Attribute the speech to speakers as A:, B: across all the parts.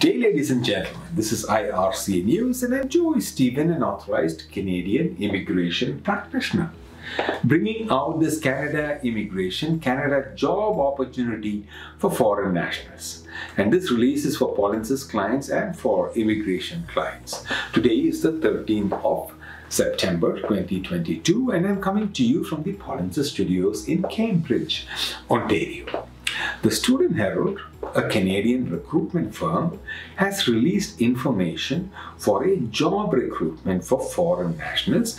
A: Good day, ladies and gentlemen. This is IRC News and I'm Joey Stephen, an authorized Canadian immigration practitioner, bringing out this Canada job opportunity for foreign nationals. And this release is for Polinsys clients and for immigration clients. Today is the 13th of September 2022 and I'm coming to you from the Polinsys studios in Cambridge, Ontario. The Student Herald, a Canadian recruitment firm, has released information for a job recruitment for foreign nationals,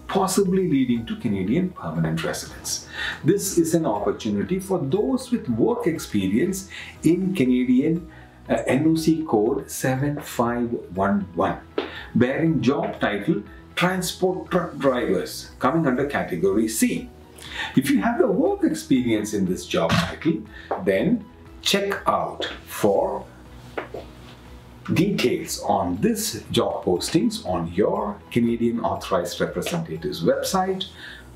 A: possibly leading to Canadian permanent residence. This is an opportunity for those with work experience in Canadian NOC code 7511, bearing job title Transport Truck Drivers, coming under category C. If you have the work experience in this job title, then check out for details on this job postings on your Canadian Authorized Representative's website,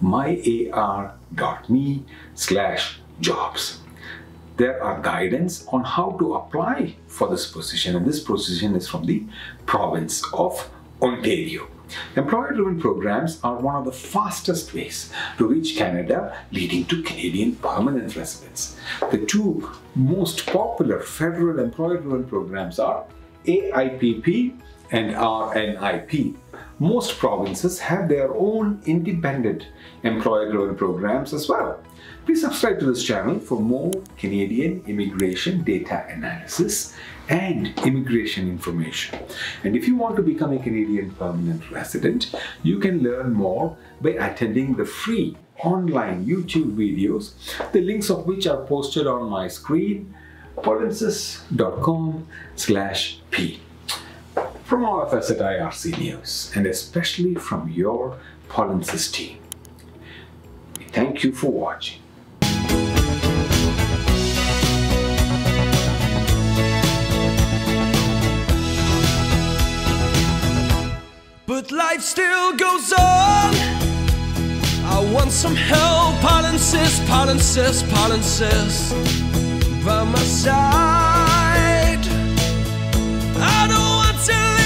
A: myar.me/jobs. There are guidance on how to apply for this position, and this position is from the province of Ontario. Employer-driven programs are one of the fastest ways to reach Canada, leading to Canadian permanent residence. The two most popular federal employer-driven programs are AIPP and RNIP. Most provinces have their own independent employer-driven programs as well. Please subscribe to this channel for more Canadian immigration data analysis and immigration information. And if you want to become a Canadian permanent resident, you can learn more by attending the free online YouTube videos, the links of which are posted on my screen, polinsys.com/p. From all of us at IRC News, and especially from your Polinsys team, we thank you for watching.
B: But life still goes on. I want some help, Polinsys, Polinsys, Polinsys, by my side. I don't want to